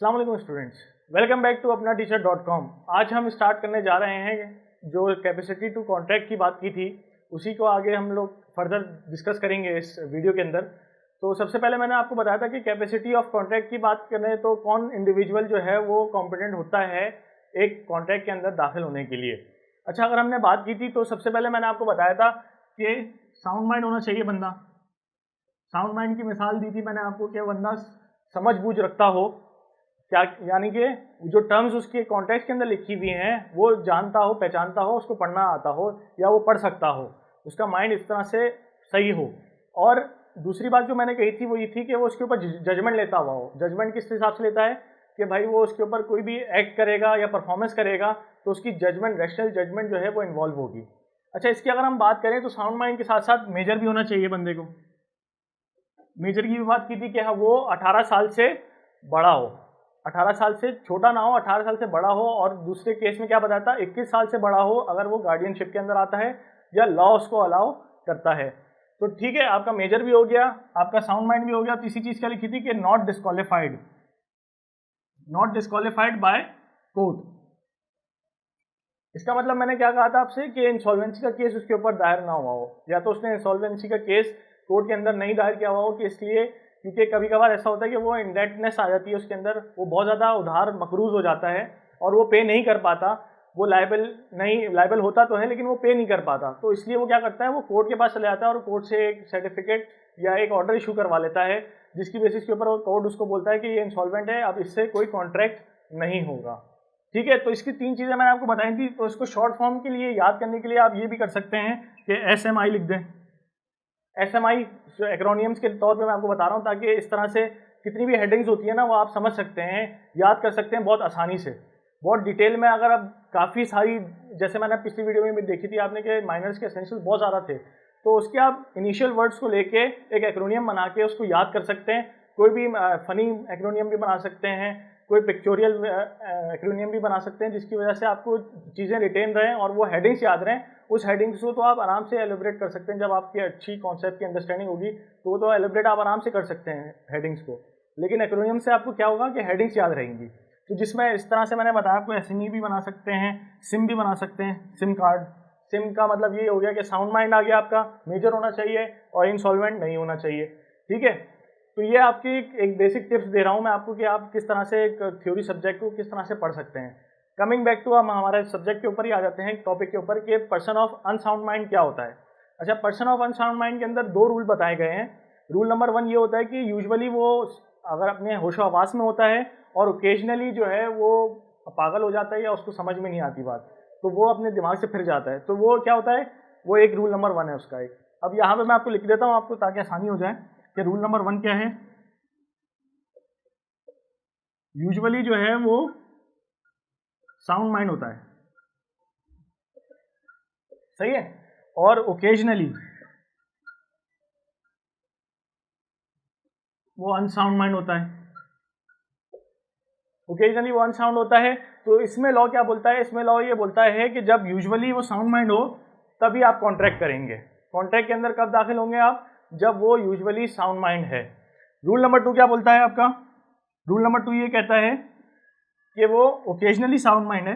अस्सलाम वालेकुम students, welcome back to अपना टीचर.com। आज हम स्टार्ट करने जा रहे हैं जो कैपेसिटी टू कॉन्ट्रैक्ट की बात की थी उसी को आगे हम लोग फर्दर डिस्कस करेंगे इस वीडियो के अंदर। तो सबसे पहले मैंने आपको बताया था कि कैपेसिटी ऑफ कॉन्ट्रैक्ट की बात करें तो कौन इंडिविजुअल जो है वो कॉम्पिटेंट होता है एक कॉन्ट्रैक्ट के अंदर दाखिल होने के लिए। अच्छा, अगर हमने बात की थी तो सबसे पहले मैंने आपको बताया था कि साउंड माइंड होना चाहिए बंदा। साउंड माइंड की मिसाल दी थी मैंने आपको कि बंदा समझ बूझ रखता हो, क्या यानी कि जो टर्म्स उसके कॉन्टेक्स्ट के अंदर लिखी हुई हैं वो जानता हो, पहचानता हो, उसको पढ़ना आता हो या वो पढ़ सकता हो, उसका माइंड इस तरह से सही हो। और दूसरी बात जो मैंने कही थी वो ये थी कि वो उसके ऊपर जजमेंट लेता हुआ हो। जजमेंट किस हिसाब से लेता है कि भाई वो उसके ऊपर कोई भी एक्ट करेगा या परफॉर्मेंस करेगा तो उसकी जजमेंट, रैशनल जजमेंट जो है वो इन्वॉल्व होगी। अच्छा, इसकी अगर हम बात करें तो साउंड माइंड के साथ साथ मेजर भी होना चाहिए बंदे को। मेजर की भी बात की थी कि हाँ वो 18 साल से बड़ा हो, 18 साल से छोटा ना हो, 18 साल से बड़ा हो। और दूसरे केस में क्या बताया था, 21 साल से बड़ा हो अगर वो गार्डियनशिप के अंदर आता है या लॉ उसको अलाउ करता है। तो ठीक है, आपका मेजर भी हो गया, आपका साउंड माइंड भी हो गया। तीसरी चीज क्या लिखी थी कि not disqualified, not disqualified by court. इसका मतलब मैंने क्या कहा था आपसे कि इंसॉल्वेंसी का केस उसके ऊपर दायर ना हुआ हो, या तो उसने इंसॉल्वेंसी का केस कोर्ट के अंदर नहीं दायर किया हुआ हो कि इसलिए क्योंकि कभी कभार ऐसा होता है कि वो इंडेटनेस आ जाती है उसके अंदर, वो बहुत ज़्यादा उधार मकरूज हो जाता है और वो पे नहीं कर पाता। वो लाइबल होता तो है लेकिन वो पे नहीं कर पाता, तो इसलिए वो क्या करता है, वो कोर्ट के पास चले जाता है और कोर्ट से एक सर्टिफिकेट या एक ऑर्डर इशू करवा लेता है जिसकी बेसिस के ऊपर कोर्ट उसको बोलता है कि ये इंसॉल्वेंट है, अब इससे कोई कॉन्ट्रैक्ट नहीं होगा। ठीक है, तो इसकी तीन चीज़ें मैंने आपको बताई थी। तो इसको शॉर्ट फॉर्म के लिए याद करने के लिए आप ये भी कर सकते हैं कि SMI लिख दें। SMI जो एक्रोनियम्स के तौर पे मैं आपको बता रहा हूँ ताकि इस तरह से कितनी भी हेडिंग्स होती है ना वो आप समझ सकते हैं, याद कर सकते हैं बहुत आसानी से, बहुत डिटेल में। अगर आप काफ़ी सारी, जैसे मैंने पिछली वीडियो में भी देखी थी आपने कि माइनर्स के एसेंशियल बहुत ज़्यादा थे, तो उसके आप इनिशियल वर्ड्स को लेके एक एक्रोनियम बना के उसको याद कर सकते हैं। कोई भी फनी एक्रोनियम भी बना सकते हैं, कोई पिक्चोरियल एक्रोनियम भी बना सकते हैं जिसकी वजह से आपको चीज़ें रिटेन रहें और वो हेडिंग्स याद रहें। उस हेडिंग्स को तो आप आराम से एलिब्रेट कर सकते हैं, जब आपकी अच्छी कॉन्सेप्ट की अंडरस्टैंडिंग होगी तो वो तो एलिब्रेट आप आराम से कर सकते हैं हेडिंग्स को। लेकिन एक्रोनियम से आपको क्या होगा कि हेडिंग्स याद रहेंगी। तो जिसमें इस तरह से मैंने बताया आपको SME भी बना सकते हैं, सिम भी बना सकते हैं, सिम कार्ड। सिम का मतलब ये हो गया कि साउंड माइंड आ गया आपका, मेजर होना चाहिए और इंसॉल्वेंट नहीं होना चाहिए। ठीक है, तो ये आपकी एक बेसिक टिप्स दे रहा हूँ मैं आपको कि आप किस तरह से एक थ्योरी सब्जेक्ट को किस तरह से पढ़ सकते हैं। कमिंग बैक टू हम हमारे सब्जेक्ट के ऊपर ही आ जाते हैं, टॉपिक के ऊपर कि पर्सन ऑफ अनसाउंड माइंड क्या होता है। अच्छा, पर्सन ऑफ अनसाउंड माइंड के अंदर दो रूल बताए गए हैं। रूल नंबर 1 ये होता है कि यूजुअली वो अगर अपने होशो हवास में होता है और ओकेजनली जो है वो पागल हो जाता है या उसको समझ में नहीं आती बात, तो वो अपने दिमाग से फिर जाता है, तो वो क्या होता है, वो एक रूल नंबर 1 है उसका एक। अब यहाँ पे मैं आपको लिख देता हूँ आपको ताकि आसानी हो जाए कि रूल नंबर 1 क्या है। यूजुअली जो है वो साउंड माइंड होता है, सही है, और ओकेजनली वो अनसाउंड माइंड होता है। ओकेजनली वो अनसाउंड होता है। तो इसमें लॉ क्या बोलता है, इसमें लॉ ये बोलता है कि जब यूजुअली वो साउंड माइंड हो तभी आप कॉन्ट्रैक्ट करेंगे। कॉन्ट्रैक्ट के अंदर कब दाखिल होंगे आप, जब वो यूजुअली साउंड माइंड है। रूल नंबर 2 क्या बोलता है आपका, रूल नंबर 2 ये कहता है कि वो ओकेजनली साउंड माइंड है,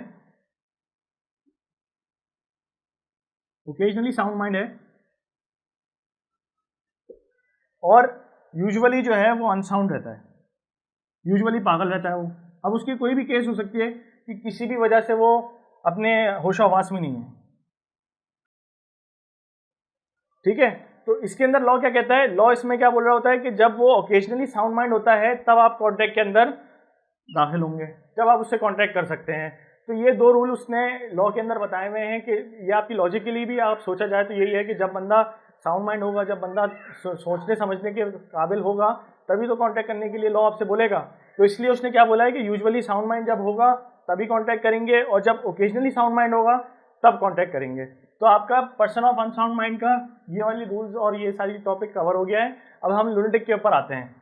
ओकेजनली साउंड माइंड है और यूजुअली जो है वो अनसाउंड रहता है, यूजुअली पागल रहता है वो। अब उसकी कोई भी केस हो सकती है कि किसी भी वजह से वो अपने होशो हवास में नहीं है। ठीक है, तो इसके अंदर लॉ क्या कहता है, लॉ इसमें क्या बोल रहा होता है कि जब वो ओकेजनली साउंड माइंड होता है तब आप कॉन्ट्रैक्ट के अंदर दाखिल होंगे, जब आप उससे कॉन्ट्रैक्ट कर सकते हैं। तो ये दो रूल उसने लॉ के अंदर बताए हुए हैं कि ये आपकी लॉजिकली भी आप सोचा जाए तो यही है कि जब बंदा साउंड माइंड होगा, जब बंदा सोचने समझने के काबिल होगा तभी तो कॉन्ट्रैक्ट करने के लिए लॉ आपसे बोलेगा। तो इसलिए उसने क्या बोला है कि यूजुअली साउंड माइंड जब होगा तभी कॉन्ट्रैक्ट करेंगे और जब ओकेजनली साउंड माइंड होगा तब कॉन्ट्रैक्ट करेंगे। तो आपका पर्सन ऑफ अनसाउंड माइंड का ये वाली रूल्स और ये सारी टॉपिक कवर हो गया है। अब हम लुनेटिक के ऊपर आते हैं।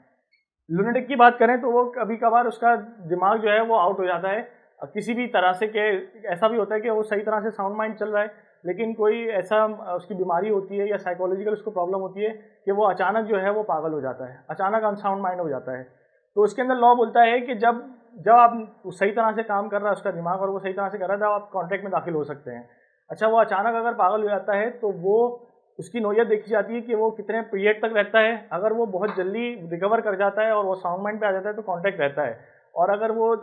लुनेटिक की बात करें तो वो कभी कभार उसका दिमाग जो है वो आउट हो जाता है किसी भी तरह से, कि ऐसा भी होता है कि वो सही तरह से साउंड माइंड चल रहा है लेकिन कोई ऐसा उसकी बीमारी होती है या साइकोलॉजिकल उसको प्रॉब्लम होती है कि वो अचानक जो है वो पागल हो जाता है, अचानक अनसाउंड माइंड हो जाता है। तो उसके अंदर लॉ बोलता है कि जब जब आप सही तरह से काम कर रहा है उसका दिमाग और वो सही तरह से कर रहा है तब आप कॉन्ट्रैक्ट में दाखिल हो सकते हैं। अच्छा, वो अचानक अगर पागल हो जाता है तो वो उसकी नौयत देखी जाती है कि वो कितने पीरियड तक रहता है। अगर वो बहुत जल्दी रिकवर कर जाता है और वो साउंड माइंड पे आ जाता है तो कॉन्ट्रैक्ट रहता है, और अगर वो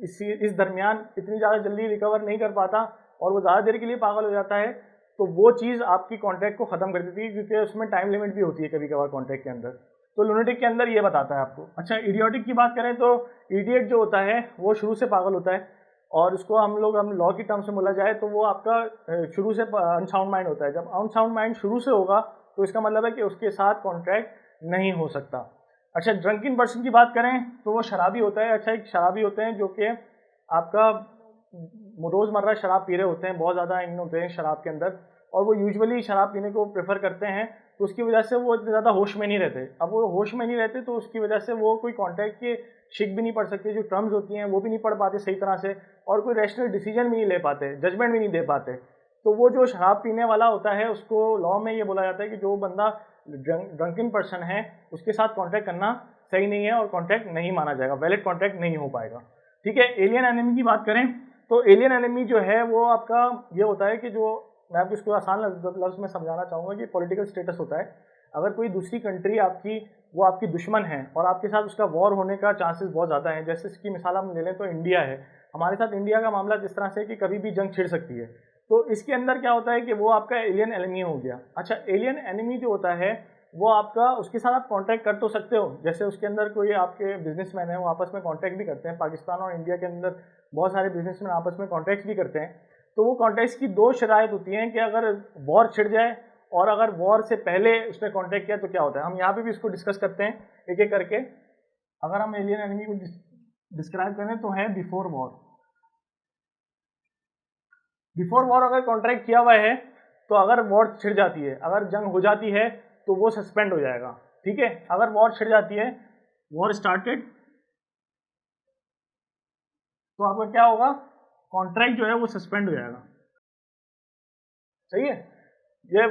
इस दरमियान इतनी ज़्यादा जल्दी रिकवर नहीं कर पाता और वो ज़्यादा देर के लिए पागल हो जाता है तो वो चीज़ आपकी कॉन्ट्रैक्ट को ख़त्म कर देती है, क्योंकि उसमें टाइम लिमिट भी होती है कभी कभार कॉन्ट्रैक्ट के अंदर। तो लुनेटिक के अंदर ये बताता है आपको। अच्छा, इडियोटिक की बात करें तो इडियट जो होता है वो शुरू से पागल होता है, और उसको हम लॉ की टर्म से बोला जाए तो वो आपका शुरू से अनसाउंड माइंड होता है। जब अनसाउंड माइंड शुरू से होगा तो इसका मतलब है कि उसके साथ कॉन्ट्रैक्ट नहीं हो सकता। अच्छा, ड्रंकिन पर्सन की बात करें तो वो शराबी होता है। अच्छा, एक शराबी होते हैं जो कि आपका रोज़मर्रा शराब पी रहे होते हैं, बहुत ज़्यादा इन होते हैं शराब के अंदर, और वो यूजुअली शराब पीने को प्रेफर करते हैं, तो उसकी वजह से वो इतने ज़्यादा होश में नहीं रहते। अब वो होश में नहीं रहते तो उसकी वजह से वो कोई कॉन्ट्रैक्ट के शिक भी नहीं पढ़ सकते, जो टर्म्स होती हैं वो भी नहीं पढ़ पाते सही तरह से, और कोई रैशनल डिसीजन भी नहीं ले पाते, जजमेंट भी नहीं दे पाते। तो वो जो शराब पीने वाला होता है उसको लॉ में ये बोला जाता है कि जो बंदा ड्रंकिन पर्सन है उसके साथ कॉन्ट्रैक्ट करना सही नहीं है और कॉन्ट्रैक्ट नहीं माना जाएगा, वैलिड कॉन्ट्रैक्ट नहीं हो पाएगा। ठीक है, एलियन एनिमी की बात करें तो एलियन एनिमी जो है वो आपका ये होता है कि जो मैं आपको इसको आसान लफ्ज़ में समझाना चाहूँगा कि पॉलिटिकल स्टेटस होता है। अगर कोई दूसरी कंट्री आपकी दुश्मन है और आपके साथ उसका वॉर होने का चांसेस बहुत ज़्यादा हैं, जैसे इसकी मिसाल हम ले लें तो इंडिया है, हमारे साथ इंडिया का मामला जिस तरह से कि कभी भी जंग छिड़ सकती है, तो इसके अंदर क्या होता है कि वो आपका एलियन एनिमी हो गया। अच्छा, एलियन एनिमी जो होता है वो आपका, उसके साथ आप कॉन्टैक्ट कर तो सकते हो, जैसे उसके अंदर कोई आपके बिजनेसमैन है वो आपस में कॉन्टैक्ट भी करते हैं, पाकिस्तान और इंडिया के अंदर बहुत सारे बिजनेसमैन आपस में कॉन्टैक्ट भी करते हैं। तो वो कॉन्टैक्ट्स की दो शराइत होती हैं कि अगर वॉर छिड़ जाए और अगर वॉर से पहले उसने कॉन्टैक्ट किया तो क्या होता है। हम यहाँ पे भी इसको डिस्कस करते हैं एक एक करके। अगर हम एलियन एनिमी को डिस्क्राइब करें तो है बिफोर वॉर। बिफोर वॉर अगर कॉन्ट्रैक्ट किया हुआ है तो अगर वॉर छिड़ जाती है, अगर जंग हो जाती है तो वो सस्पेंड हो जाएगा। ठीक है, अगर वॉर छिड़ जाती है, वॉर स्टार्टेड, तो आपका क्या होगा, कॉन्ट्रैक्ट जो है वो सस्पेंड हो जाएगा। सही है, ये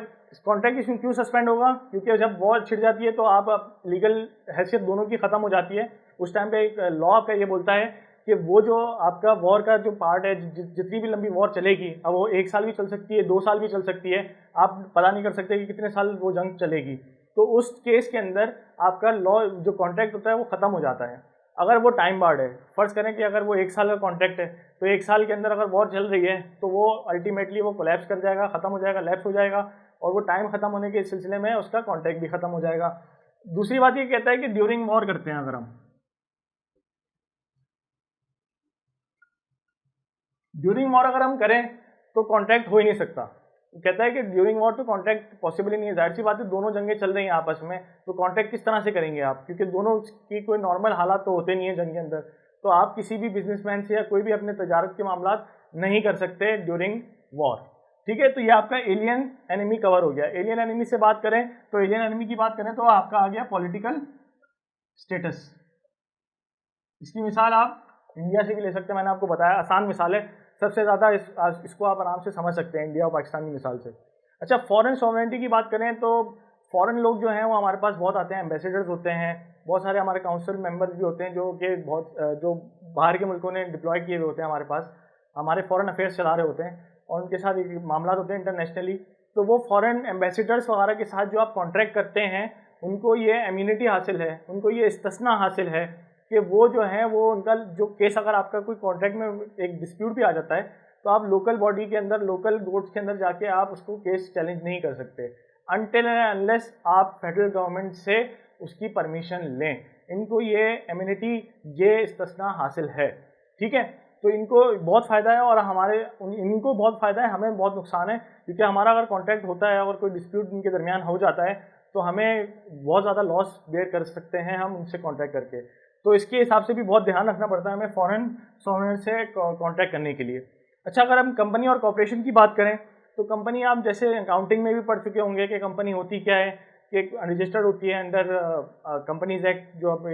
कॉन्ट्रैक्ट क्यों सस्पेंड होगा, क्योंकि जब वॉर छिड़ जाती है तो आप लीगल हैसियत दोनों की खत्म हो जाती है। उस टाइम पे एक लॉ आपका ये बोलता है कि वो जो आपका वॉर का जो पार्ट है, जितनी भी लंबी वॉर चलेगी, अब वो 1 साल भी चल सकती है, 2 साल भी चल सकती है, आप पता नहीं कर सकते कि कितने साल वो जंग चलेगी, तो उस केस के अंदर आपका लॉ जो कॉन्ट्रैक्ट होता है वो ख़त्म हो जाता है। अगर वो टाइम बार्ड है, फर्ज करें कि अगर वो 1 साल का कॉन्ट्रैक्ट है तो 1 साल के अंदर अगर वॉर चल रही है तो वो अल्टीमेटली वो कोलैप्स कर जाएगा, ख़त्म हो जाएगा, लैप्स हो जाएगा, और वो टाइम ख़त्म होने के सिलसिले में उसका कॉन्ट्रैक्ट भी ख़त्म हो जाएगा। दूसरी बात ये कहता है कि ड्यूरिंग वॉर करते हैं, अगर हम ड्यूरिंग वॉर अगर हम करें तो कॉन्ट्रैक्ट हो ही नहीं सकता। कहता है कि ड्यूरिंग वॉर तो कॉन्ट्रैक्ट पॉसिबल ही नहीं है। जाहिर सी बात है, दोनों जंगें चल रही हैं आपस में, तो कॉन्ट्रैक्ट किस तरह से करेंगे आप, क्योंकि दोनों की कोई नॉर्मल हालात तो होते नहीं है जंग के अंदर। तो आप किसी भी बिजनेसमैन से या कोई भी अपने तजारत के मामला नहीं कर सकते ड्यूरिंग वॉर। ठीक है, तो ये आपका एलियन एनिमी कवर हो गया। एलियन एनिमी से बात करें तो एलियन एनिमी की बात करें तो आपका आ गया पॉलिटिकल स्टेटस। इसकी मिसाल आप इंडिया से भी ले सकते हैं, मैंने आपको बताया आसान मिसाल है, सबसे ज़्यादा इसको आप आराम से समझ सकते हैं इंडिया और पाकिस्तान की मिसाल से। अच्छा, फॉरेन सॉवरेनिटी की बात करें तो फॉरेन लोग जो हैं वो हमारे पास बहुत आते हैं, एम्बेसडर्स होते हैं, बहुत सारे हमारे काउंसिल मेंबर्स भी होते हैं जो कि जो बाहर के मुल्कों ने डिप्लॉय किए हुए होते हैं हमारे पास, हमारे फॉरेन अफेयर्स चला रहे होते हैं, और उनके साथ मामला होते हैं इंटरनेशनली। तो वो फॉरेन एम्बेसडर्स वगैरह के साथ जो आप कॉन्ट्रैक्ट करते हैं उनको ये इम्यूनिटी हासिल है, उनको ये इस्तिस्ना हासिल है कि वो जो है वो उनका जो केस, अगर आपका कोई कॉन्ट्रैक्ट में एक डिस्प्यूट भी आ जाता है तो आप लोकल बॉडी के अंदर, लोकल कोर्ट्स के अंदर जाके आप उसको केस चैलेंज नहीं कर सकते अनटिल एंड अनलेस आप फेडरल गवर्नमेंट से उसकी परमिशन लें। इनको ये इम्यूनिटी, ये इस्तिस्ना हासिल है। ठीक है, तो इनको बहुत फ़ायदा है और इनको बहुत फ़ायदा है, हमें बहुत नुकसान है, क्योंकि हमारा अगर कॉन्ट्रैक्ट होता है और कोई डिस्प्यूट इनके दरमियान हो जाता है तो हमें बहुत ज़्यादा लॉस बेयर कर सकते हैं हम उनसे कॉन्ट्रैक्ट करके। तो इसके हिसाब से भी बहुत ध्यान रखना पड़ता है हमें फॉरेन सॉवरेन से कॉन्ट्रैक्ट करने के लिए। अच्छा, अगर हम कंपनी और कॉर्पोरेशन की बात करें तो कंपनी, आप जैसे अकाउंटिंग में भी पढ़ चुके होंगे कि कंपनी होती क्या है, कि एक रजिस्टर्ड होती है अंडर कंपनीज एक्ट जो अब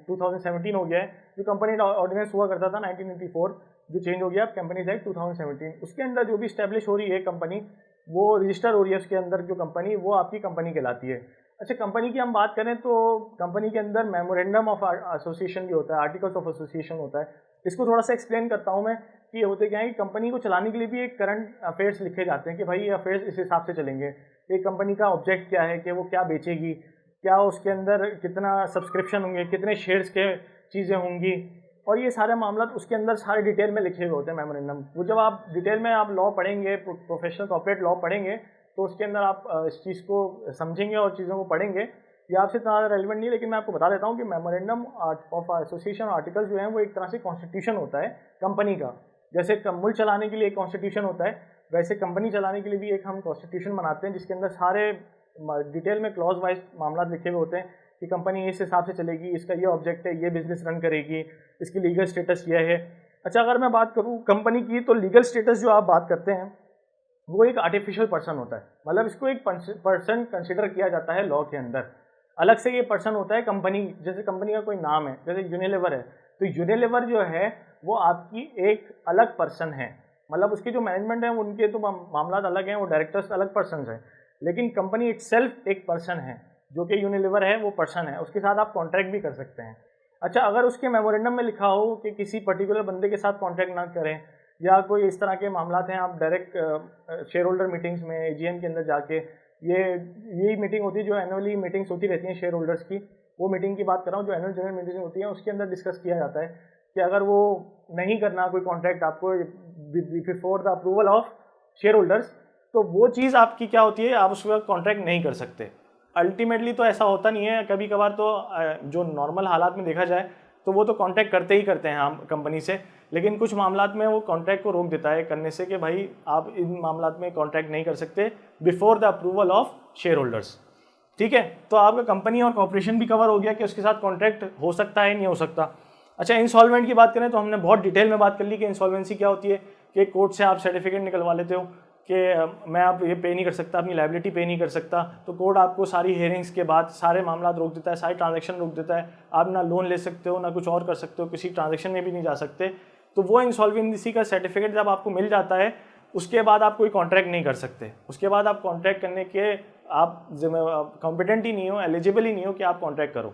2017 हो गया है, जो कंपनी ऑर्डिनेंस हुआ करता था 1984, जो चेंज हो गया कंपनीज एक्ट 2017, उसके अंदर जो भी स्टैब्लिश हो रही है कंपनी, वो रजिस्टर हो रही है, उसके अंदर जो कंपनी, वो आपकी कंपनी कहलाती है। अच्छा, कंपनी की हम बात करें तो कंपनी के अंदर मेमोरेंडम ऑफ एसोसिएशन भी होता है, आर्टिकल्स ऑफ एसोसिएशन होता है। इसको थोड़ा सा एक्सप्लेन करता हूँ मैं कि ये होते क्या है कि कंपनी को चलाने के लिए भी एक करंट अफेयर्स लिखे जाते हैं कि भाई ये अफेयर्स इस हिसाब से चलेंगे, एक कंपनी का ऑब्जेक्ट क्या है कि वो क्या बेचेगी, क्या उसके अंदर कितना सब्सक्रिप्शन होंगे, कितने शेयर्स के चीज़ें होंगी, और ये सारे मामला उसके अंदर सारे डिटेल में लिखे हुए होते हैं मेमोरेंडम। वो जब आप डिटेल में आप लॉ पढ़ेंगे, प्रोफेशनल कॉर्पोरेट लॉ पढ़ेंगे, तो उसके अंदर आप इस चीज़ को समझेंगे और चीज़ों को पढ़ेंगे। ये आपसे इतना रेलिवेंट नहीं, लेकिन मैं आपको बता देता हूँ कि मेमोरेंडम ऑफ एसोसिएशन आर्टिकल जो है वो एक तरह से कॉन्स्टिट्यूशन होता है कंपनी का। जैसे मुल्क चलाने के लिए एक कॉन्स्टिट्यूशन होता है, वैसे कंपनी चलाने के लिए भी एक हम कॉन्स्टिट्यूशन बनाते हैं, जिसके अंदर सारे डिटेल में क्लॉज वाइज मामला लिखे हुए होते हैं कि कंपनी इस हिसाब से चलेगी, इसका ये ऑब्जेक्ट है, ये बिजनेस रन करेगी, इसकी लीगल स्टेटस ये है। अच्छा, अगर मैं बात करूँ कंपनी की, तो लीगल स्टेटस जो आप बात करते हैं वो एक आर्टिफिशियल पर्सन होता है, मतलब इसको एक पर्सन कंसिडर किया जाता है लॉ के अंदर। अलग से ये पर्सन होता है कंपनी, जैसे कंपनी का कोई नाम है, जैसे यूनिलीवर है, तो यूनिलीवर जो है वो आपकी एक अलग पर्सन है, मतलब उसके जो मैनेजमेंट है उनके तो मामला अलग हैं, वो डायरेक्टर्स अलग पर्सन हैं, लेकिन कंपनी इटसेल्फ एक पर्सन है जो कि यूनिलीवर है, वो पर्सन है, उसके साथ आप कॉन्ट्रैक्ट भी कर सकते हैं। अच्छा, अगर उसके मेमोरेंडम में लिखा हो कि किसी पर्टिकुलर बंदे के साथ कॉन्ट्रैक्ट ना करें, या कोई इस तरह के मामला हैं, आप डायरेक्ट शेयर होल्डर मीटिंग्स में एजीएम के अंदर जाके, यही मीटिंग होती है जो एनुअली मीटिंग्स होती रहती हैं शेयर होल्डर्स की, वो मीटिंग की बात कर रहा हूँ जो एनुअल जनरल मीटिंग होती है, उसके अंदर डिस्कस किया जाता है कि अगर वो नहीं करना कोई कॉन्ट्रैक्ट आपको before the approval of share holders, तो वो चीज़ आपकी क्या होती है, आप उस वक्त कॉन्ट्रैक्ट नहीं कर सकते। अल्टीमेटली तो ऐसा होता नहीं है, कभी कभार तो जो नॉर्मल हालात में देखा जाए तो वो तो कॉन्ट्रैक्ट करते ही करते हैं हम कंपनी से, लेकिन कुछ मामलात में वो कॉन्ट्रैक्ट को रोक देता है करने से कि भाई आप इन मामलात में कॉन्ट्रैक्ट नहीं कर सकते before the approval of share holders. ठीक है, तो आपका कंपनी और कॉर्पोरेशन भी कवर हो गया कि उसके साथ कॉन्ट्रैक्ट हो सकता है नहीं हो सकता। अच्छा, इंसॉल्वेंट की बात करें तो हमने बहुत डिटेल में बात कर ली कि इंसॉल्वेंसी क्या होती है, कि कोर्ट से आप सर्टिफिकेट निकलवा लेते हो कि मैं आप ये पे नहीं कर सकता, अपनी लायबिलिटी पे नहीं कर सकता, तो कोर्ट आपको सारी हेयरिंग्स के बाद सारे मामला रोक देता है, सारी ट्रांजैक्शन रोक देता है, आप ना लोन ले सकते हो ना कुछ और कर सकते हो, किसी ट्रांजैक्शन में भी नहीं जा सकते। तो वो इंसॉल्वेंसी का सर्टिफिकेट जब आपको मिल जाता है उसके बाद आप कोई कॉन्ट्रैक्ट नहीं कर सकते, उसके बाद आप कॉन्ट्रैक्ट करने के आप कॉम्पिटेंट ही नहीं हो, एलिजिबल ही नहीं हो कि आप कॉन्ट्रैक्ट करो।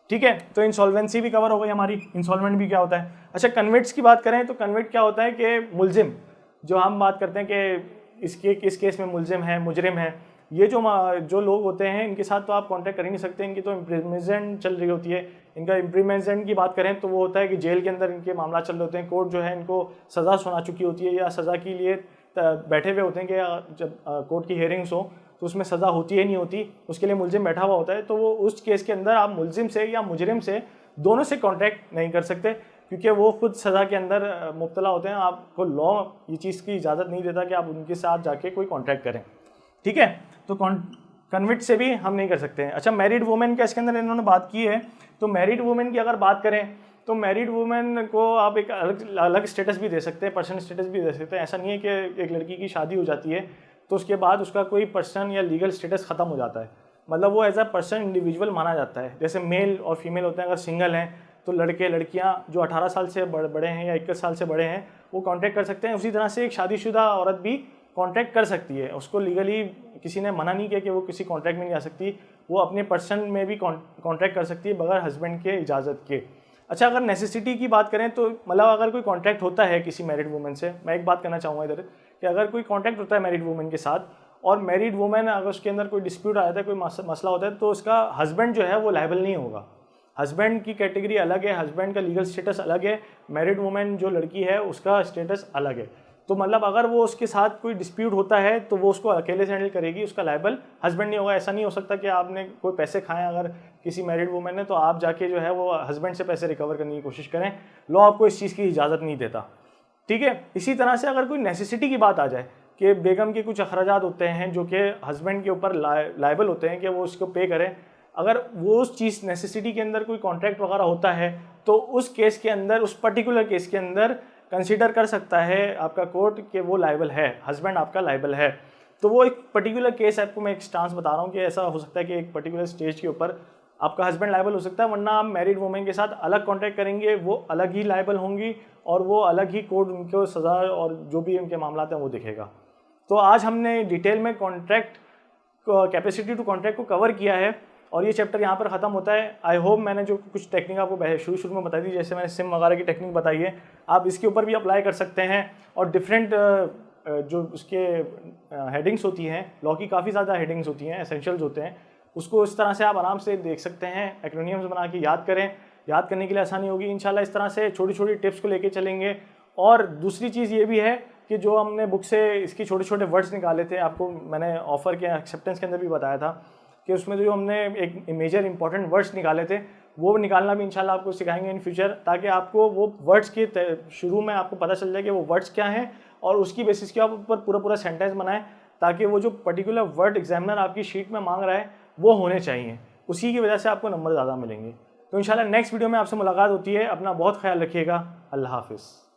ठीक है, तो इंसॉल्वेंसी भी कवर हो गई हमारी। इंसॉल्वेंट भी क्या होता है? अच्छा, कन्विट्स की बात करें तो कन्विट क्या होता है कि मुलजिम, जो हम बात करते हैं कि इस केस में मुलजिम है, मुजरिम है, ये जो लोग होते हैं इनके साथ तो आप कॉन्टैक्ट कर ही नहीं सकते, इनकी तो इम्प्रिजमेंट चल रही होती है। इनका इम्प्रिजमेंट की बात करें तो वो होता है कि जेल के अंदर इनके मामला चल रहे होते हैं, कोर्ट जो है इनको सज़ा सुना चुकी होती है या सज़ा के लिए बैठे हुए होते हैं कि जब कोर्ट की हियरिंग्स हो तो उसमें सज़ा होती है नहीं होती, उसके लिए मुलजिम बैठा हुआ होता है। तो वो उस केस के अंदर आप मुलजिम से या मुजरिम से दोनों से कॉन्टैक्ट नहीं कर सकते, क्योंकि वो खुद सज़ा के अंदर मुब्तला होते हैं। आपको लॉ ये चीज़ की इजाज़त नहीं देता कि आप उनके साथ जाके कोई कॉन्ट्रैक्ट करें। ठीक है, तो कन्विट से भी हम नहीं कर सकते हैं। अच्छा, मैरिड वुमेन का इसके अंदर इन्होंने बात की है, तो मैरिड वुमेन की अगर बात करें तो मैरिड वुमेन को आप एक अलग स्टेटस भी दे सकते हैं, पर्सन स्टेटस भी दे सकते हैं। ऐसा नहीं है कि एक लड़की की शादी हो जाती है तो उसके बाद उसका कोई पर्सन या लीगल स्टेटस ख़त्म हो जाता है, मतलब वो एज अ पर्सन इंडिविजुअल माना जाता है। जैसे मेल और फीमेल होते हैं, अगर सिंगल हैं तो लड़के लड़कियां जो 18 साल से बड़े हैं या 21 साल से बड़े हैं वो कॉन्ट्रैक्ट कर सकते हैं। उसी तरह से एक शादीशुदा औरत भी कॉन्ट्रैक्ट कर सकती है, उसको लीगली किसी ने मना नहीं किया कि वो किसी कॉन्ट्रैक्ट में नहीं आ सकती, वो अपने पर्सन में भी कॉन्ट्रैक्ट कर सकती है बगैर हस्बैंड के इजाज़त के। अच्छा, अगर नेसेसिटी की बात करें तो मतलब अगर कोई कॉन्ट्रैक्ट होता है किसी मैरिड वुमेन से, मैं एक बात करना चाहूँगा इधर कि अगर कोई कॉन्ट्रैक्ट होता है मैरिड वुमेन के साथ और मैरिड वुमेन अगर उसके अंदर कोई डिस्प्यूट आ जाता है, कोई मसला होता है, तो उसका हस्बैंड जो है वो लायबल नहीं होगा। हस्बैंड की कैटेगरी अलग है, हस्बैंड का लीगल स्टेटस अलग है, मैरिड वुमेन जो लड़की है उसका स्टेटस अलग है। तो मतलब अगर वो उसके साथ कोई डिस्प्यूट होता है तो वो उसको अकेले से हैंडल करेगी, उसका लायबल हस्बैंड नहीं होगा। ऐसा नहीं हो सकता कि आपने कोई पैसे खाएं अगर किसी मैरिड वुमेन ने, तो आप जाके जो है वो हस्बैंड से पैसे रिकवर करने की कोशिश करें, लॉ आपको इस चीज़ की इजाज़त नहीं देता। ठीक है, इसी तरह से अगर कोई नेसेसिटी की बात आ जाए कि बेगम के कुछ अखराजात होते हैं जो कि हस्बैंड के ऊपर लायबल होते हैं कि वो उसको पे करें, अगर वो उस चीज़ नेसेसिटी के अंदर कोई कॉन्ट्रैक्ट वगैरह होता है तो उस केस के अंदर, उस पर्टिकुलर केस के अंदर कंसीडर कर सकता है आपका कोर्ट कि वो लायबल है, हस्बैंड आपका लायबल है। तो वो एक पर्टिकुलर केस, आपको मैं एक स्टांस बता रहा हूँ कि ऐसा हो सकता है कि एक पर्टिकुलर स्टेज के ऊपर आपका हस्बैंड लायबल हो सकता है, वरना आप मैरिड वुमेन के साथ अलग कॉन्ट्रैक्ट करेंगे, वो अलग ही लायबल होंगी और वो अलग ही कोर्ट उनको सज़ा और जो भी उनके मामला हैं वो दिखेगा। तो आज हमने डिटेल में कॉन्ट्रैक्ट कैपेसिटी टू कॉन्ट्रैक्ट को कवर किया है। और ये चैप्टर यहाँ पर ख़त्म होता है। आई होप मैंने जो कुछ टेक्निक आपको शुरू में बताई थी, जैसे मैंने सिम वगैरह की टेक्निक बताई है, आप इसके ऊपर भी अप्लाई कर सकते हैं। और डिफरेंट जो उसके हेडिंग्स होती हैं, लॉ की काफ़ी ज़्यादा हेडिंग्स होती हैं, एसेंशियल्स होते हैं, उसको इस तरह से आप आराम से देख सकते हैं। एक्रोनियम्स बना के याद करें, याद करने के लिए आसानी होगी इंशाल्लाह। इस तरह से छोटी छोटी टिप्स को लेके चलेंगे। और दूसरी चीज़ ये भी है कि जो हमने बुक से इसकी छोटे छोटे वर्ड्स निकाले थे, आपको मैंने ऑफर के एक्सेप्टेंस के अंदर भी बताया था कि उसमें जो हमने एक मेजर इंपॉर्टेंट वर्ड्स निकाले थे, वो निकालना भी इंशाल्लाह आपको सिखाएंगे इन फ्यूचर, ताकि आपको वो वर्ड्स के शुरू में आपको पता चल जाए कि वो वर्ड्स क्या हैं और उसकी बेसिस के ऊपर पूरा सेंटेंस बनाएं, ताकि वो जो पर्टिकुलर वर्ड एग्जामिनर आपकी शीट में मांग रहा है वो होने चाहिए। उसी की वजह से आपको नंबर ज़्यादा मिलेंगे। तो इंशाल्लाह नेक्स्ट वीडियो में आपसे मुलाकात होती है। अपना बहुत ख्याल रखिएगा। अल्लाह हाफिज़।